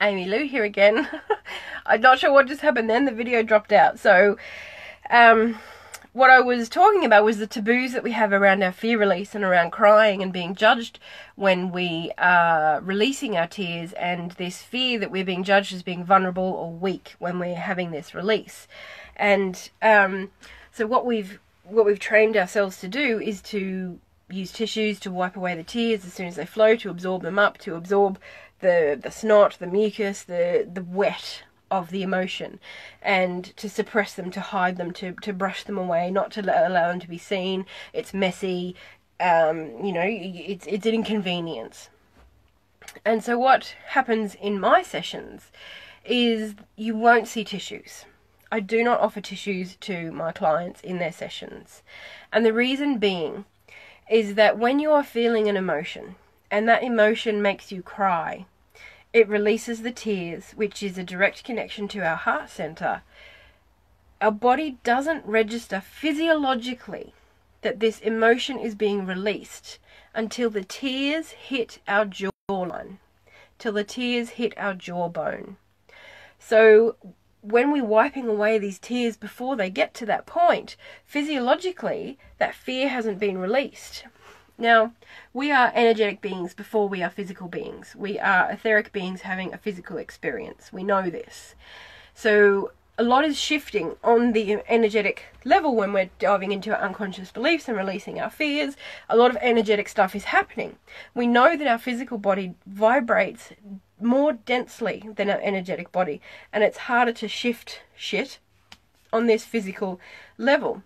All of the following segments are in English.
Amy Lou here again. I'm not sure what just happened then, the video dropped out. So, what I was talking about was the taboos that we have around our fear release and around crying and being judged when we are releasing our tears, and this fear that we're being judged as being vulnerable or weak when we're having this release. And so what we've trained ourselves to do is to use tissues to wipe away the tears as soon as they flow, to absorb them up, to absorb the snot, the mucus, the wet of the emotion, and to suppress them, to hide them, to brush them away, not to allow them to be seen. It's messy, it's an inconvenience. And so what happens in my sessions is you won't see tissues. I do not offer tissues to my clients in their sessions. And the reason being is that when you are feeling an emotion, and that emotion makes you cry, it releases the tears, which is a direct connection to our heart center. Our body doesn't register physiologically that this emotion is being released until the tears hit our jawline, till the tears hit our jawbone. So when we're wiping away these tears before they get to that point, physiologically, that fear hasn't been released. Now, we are energetic beings before we are physical beings. We are etheric beings having a physical experience. We know this. So a lot is shifting on the energetic level when we're diving into our unconscious beliefs and releasing our fears. A lot of energetic stuff is happening. We know that our physical body vibrates more densely than our energetic body, and it's harder to shift shit on this physical level.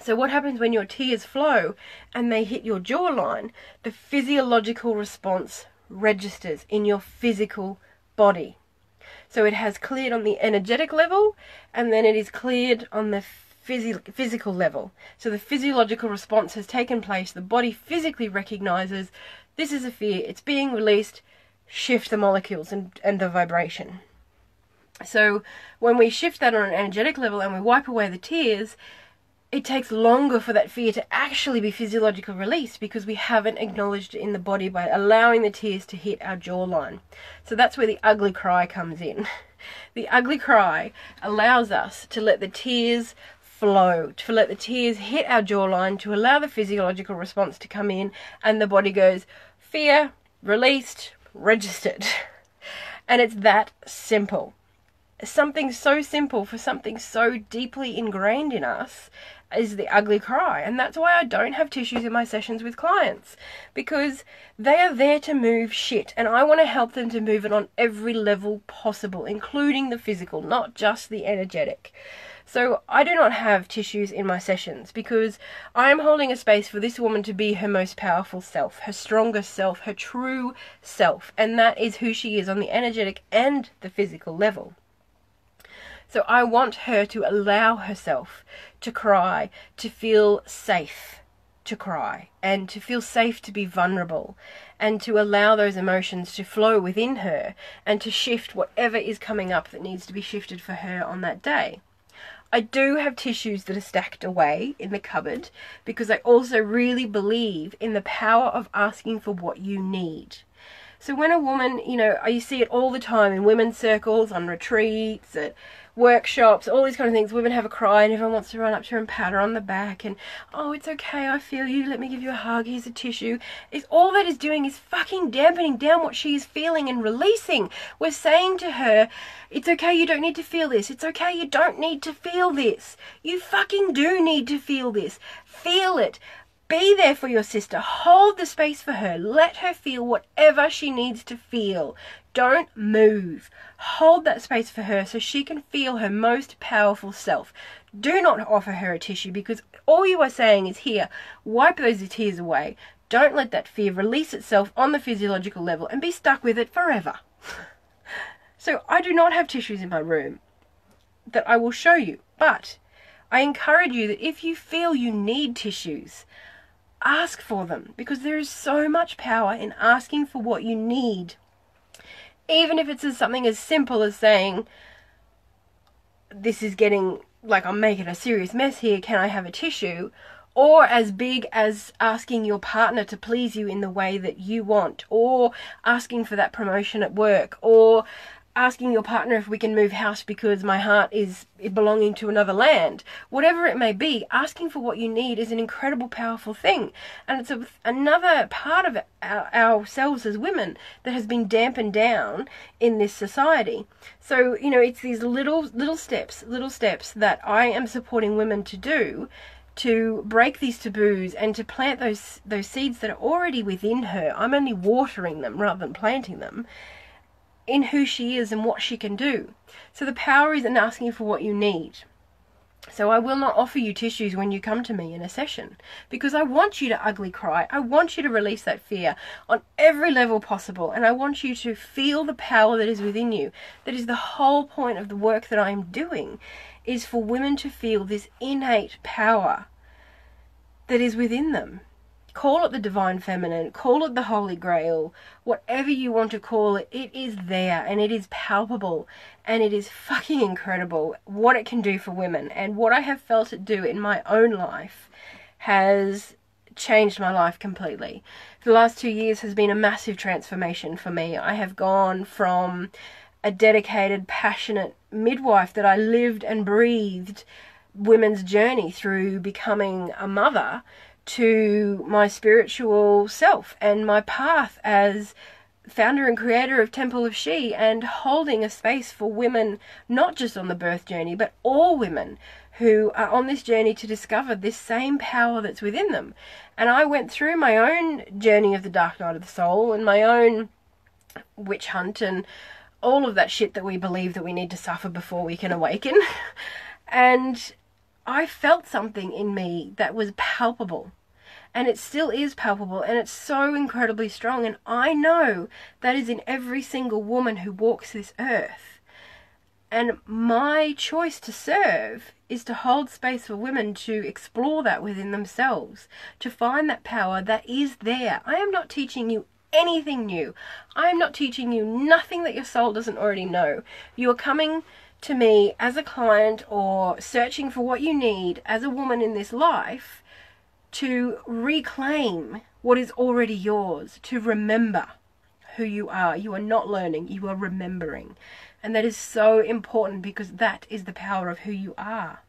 So what happens when your tears flow and they hit your jawline? The physiological response registers in your physical body. So it has cleared on the energetic level, and then it is cleared on the physical level. So the physiological response has taken place. The body physically recognizes this is a fear. It's being released. Shift the molecules and the vibration. So when we shift that on an energetic level and we wipe away the tears, it takes longer for that fear to actually be physiologically released because we haven't acknowledged it in the body by allowing the tears to hit our jawline. So that's where the ugly cry comes in. The ugly cry allows us to let the tears flow, to let the tears hit our jawline, to allow the physiological response to come in, and the body goes, fear, released, registered. And it's that simple. Something so simple for something so deeply ingrained in us is the ugly cry. And that's why I don't have tissues in my sessions with clients, because they are there to move shit, and I want to help them to move it on every level possible, including the physical, not just the energetic. So I do not have tissues in my sessions because I am holding a space for this woman to be her most powerful self, her strongest self, her true self, and that is who she is on the energetic and the physical level. So I want her to allow herself to cry, to feel safe to cry, and to feel safe to be vulnerable, and to allow those emotions to flow within her, and to shift whatever is coming up that needs to be shifted for her on that day. I do have tissues that are stacked away in the cupboard because I also really believe in the power of asking for what you need. So when a woman, you see it all the time in women's circles, on retreats, at workshops, all these kind of things. Women have a cry and everyone wants to run up to her and pat her on the back and, oh, it's okay, I feel you, let me give you a hug, here's a tissue. All that is doing is fucking dampening down what she is feeling and releasing. We're saying to her, it's okay, you don't need to feel this. It's okay, you don't need to feel this. You fucking do need to feel this. Feel it. Be there for your sister. Hold the space for her. Let her feel whatever she needs to feel. Don't move. Hold that space for her so she can feel her most powerful self. Do not offer her a tissue because all you are saying is, here, wipe those tears away. Don't let that fear release itself on the physiological level and be stuck with it forever. So I do not have tissues in my room that I will show you, but I encourage you that if you feel you need tissues, ask for them, because there is so much power in asking for what you need. Even if it's something as simple as saying, this is getting, like, I'm making a serious mess here, can I have a tissue? or as big as asking your partner to please you in the way that you want, or asking for that promotion at work, or asking your partner if we can move house because my heart is belonging to another land. Whatever it may be, asking for what you need is an incredible, powerful thing. And it's another part of ourselves as women that has been dampened down in this society. So, you know, it's these little steps that I am supporting women to do, to break these taboos and to plant those seeds that are already within her. I'm only watering them rather than planting them, in who she is and what she can do. So the power is in asking for what you need. So I will not offer you tissues when you come to me in a session, because I want you to ugly cry. I want you to release that fear on every level possible, and I want you to feel the power that is within you. That is the whole point of the work that I am doing, is for women to feel this innate power that is within them. Call it the divine feminine, call it the Holy Grail, whatever you want to call it, it is there and it is palpable, and it is fucking incredible what it can do for women. And what I have felt it do in my own life has changed my life completely. The last 2 years has been a massive transformation for me. I have gone from a dedicated, passionate midwife that I lived and breathed women's journey through becoming a mother, to my spiritual self and my path as founder and creator of Temple of She, and holding a space for women, not just on the birth journey, but all women who are on this journey to discover this same power that's within them. And I went through my own journey of the dark night of the soul and my own witch hunt and all of that shit that we believe that we need to suffer before we can awaken. And I felt something in me that was palpable, and it still is palpable, and it's so incredibly strong, and I know that is in every single woman who walks this earth. And my choice to serve is to hold space for women to explore that within themselves, to find that power that is there. I am not teaching you anything new. I am not teaching you nothing that your soul doesn't already know. You are coming to me as a client or searching for what you need as a woman in this life to reclaim what is already yours, to remember who you are. You are not learning, you are remembering. And that is so important, because that is the power of who you are.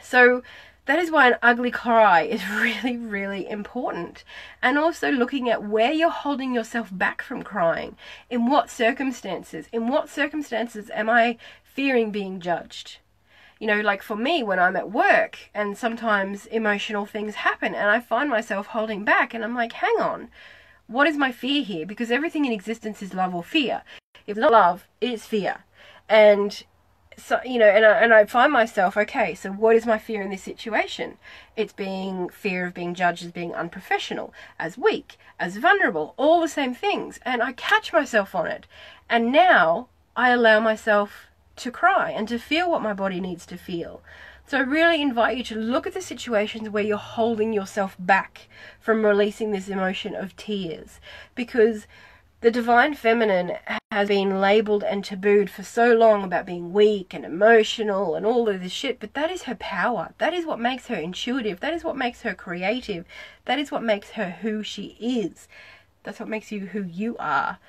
So that is why an ugly cry is really, really important. And also looking at where you're holding yourself back from crying. In what circumstances? In what circumstances am I fearing being judged? You know, like for me, when I'm at work and sometimes emotional things happen and I find myself holding back, and I'm like, hang on, what is my fear here? Because everything in existence is love or fear. If not love, it's fear. And so, you know, and I find myself, okay, so what is my fear in this situation? It's fear of being judged as being unprofessional, as weak, as vulnerable, all the same things. And I catch myself on it. And now I allow myself to cry and to feel what my body needs to feel. So I really invite you to look at the situations where you're holding yourself back from releasing this emotion of tears, because the divine feminine has been labeled and tabooed for so long about being weak and emotional and all of this shit, but that is her power. That is what makes her intuitive. That is what makes her creative. That is what makes her who she is. That's what makes you who you are.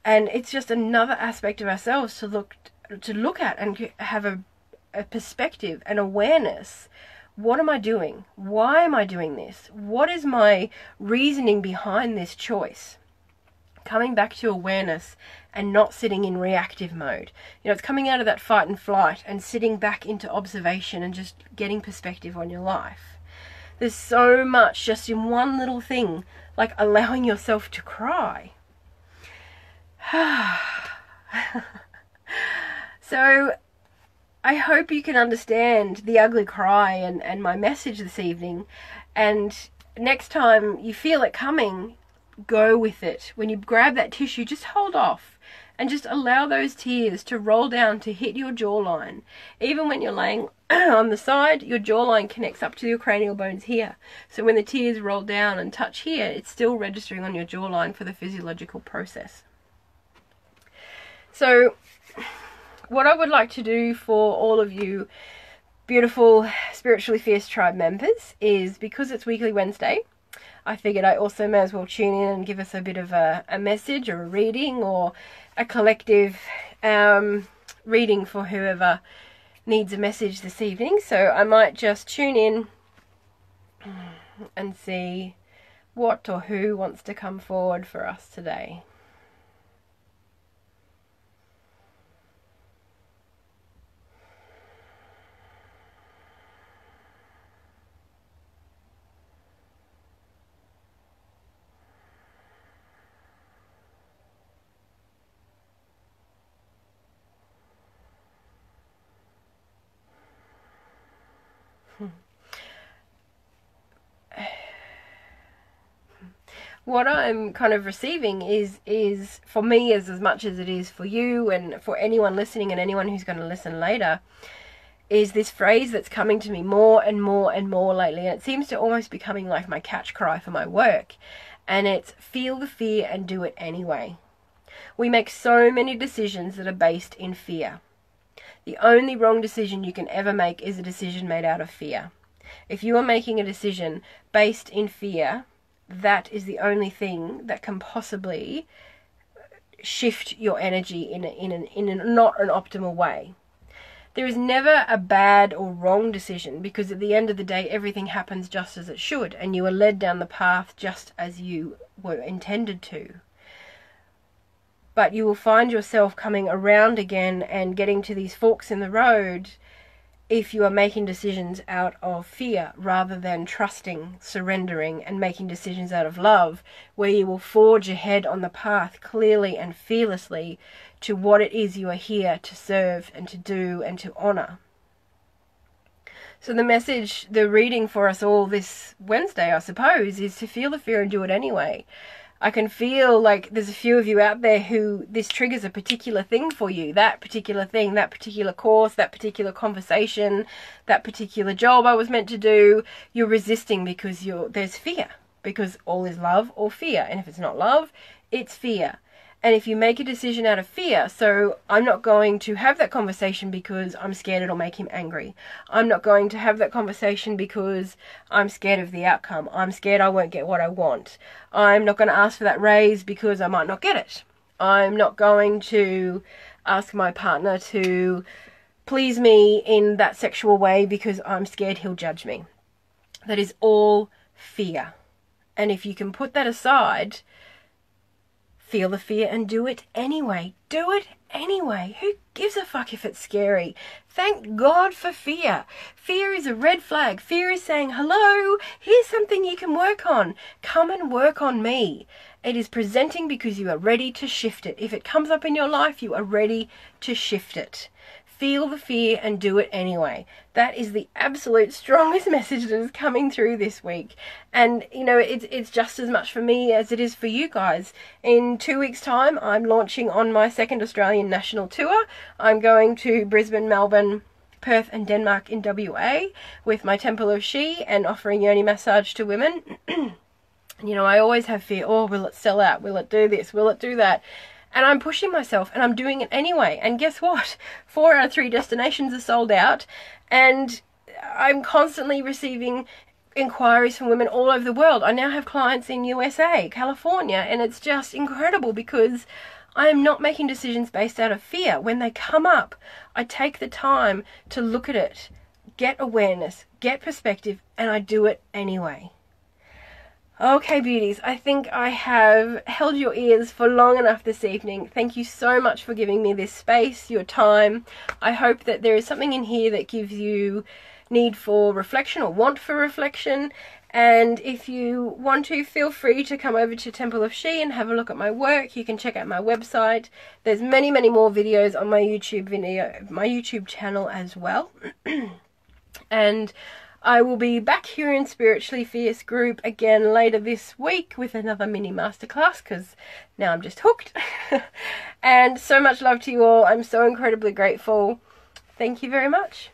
And it's just another aspect of ourselves to look at and have a perspective and awareness. What am I doing? Why am I doing this? What is my reasoning behind this choice? Coming back to awareness and not sitting in reactive mode. You know, it's coming out of that fight and flight and sitting back into observation and just getting perspective on your life. There's so much just in one little thing, like allowing yourself to cry. So I hope you can understand the ugly cry and my message this evening. And next time you feel it coming, go with it. When you grab that tissue, just hold off and just allow those tears to roll down to hit your jawline. Even when you're laying on the side, your jawline connects up to your cranial bones here. So when the tears roll down and touch here, it's still registering on your jawline for the physiological process. So what I would like to do for all of you beautiful Spiritually Fierce Tribe members is because it's Weekly Wednesday. I figured I also may as well tune in and give us a bit of a message or a reading or a collective reading for whoever needs a message this evening. So I might just tune in and see what or who wants to come forward for us today. What I'm kind of receiving is for me as much as it is for you and for anyone listening and anyone who's going to listen later, is this phrase that's coming to me more and more and more lately, and it seems to almost be becoming like my catch cry for my work, and it's feel the fear and do it anyway. We make so many decisions that are based in fear. The only wrong decision you can ever make is a decision made out of fear. If you are making a decision based in fear, that is the only thing that can possibly shift your energy in a not an optimal way. There is never a bad or wrong decision, because at the end of the day everything happens just as it should, and you are led down the path just as you were intended to. But you will find yourself coming around again and getting to these forks in the road if you are making decisions out of fear rather than trusting, surrendering, and making decisions out of love, where you will forge ahead on the path clearly and fearlessly to what it is you are here to serve and to do and to honor. So the message, the reading for us all this Wednesday, I suppose, is to feel the fear and do it anyway. I can feel like there's a few of you out there who this triggers a particular thing for you, that particular thing, that particular course, that particular conversation, that particular job I was meant to do. You're resisting because there's fear, because all is love or fear. And if it's not love, it's fear. And if you make a decision out of fear, so I'm not going to have that conversation because I'm scared it'll make him angry. I'm not going to have that conversation because I'm scared of the outcome. I'm scared I won't get what I want. I'm not going to ask for that raise because I might not get it. I'm not going to ask my partner to please me in that sexual way because I'm scared he'll judge me. That is all fear. And if you can put that aside, feel the fear and do it anyway. Do it anyway. Who gives a fuck if it's scary? Thank God for fear. Fear is a red flag. Fear is saying, hello, here's something you can work on. Come and work on me. It is presenting because you are ready to shift it. If it comes up in your life, you are ready to shift it. Feel the fear and do it anyway. That is the absolute strongest message that is coming through this week. And, you know, it's just as much for me as it is for you guys. In 2 weeks' time, I'm launching on my second Australian national tour. I'm going to Brisbane, Melbourne, Perth and Denmark in WA with my Temple of She and offering yoni massage to women. You know, I always have fear. Oh, will it sell out? Will it do this? Will it do that? And I'm pushing myself and I'm doing it anyway. And guess what? 4 out of 3 destinations are sold out. And I'm constantly receiving inquiries from women all over the world. I now have clients in USA, California, and it's just incredible because I am not making decisions based out of fear. When they come up, I take the time to look at it, get awareness, get perspective, and I do it anyway. Okay, beauties, I think I have held your ears for long enough this evening. Thank you so much for giving me this space, your time. I hope that there is something in here that gives you need for reflection or want for reflection. And if you want to, feel free to come over to Temple of She and have a look at my work. You can check out my website. There's many, many more videos on my YouTube channel as well. And I will be back here in Spiritually Fierce group again later this week with another mini masterclass because now I'm just hooked. And so much love to you all. I'm so incredibly grateful. Thank you very much.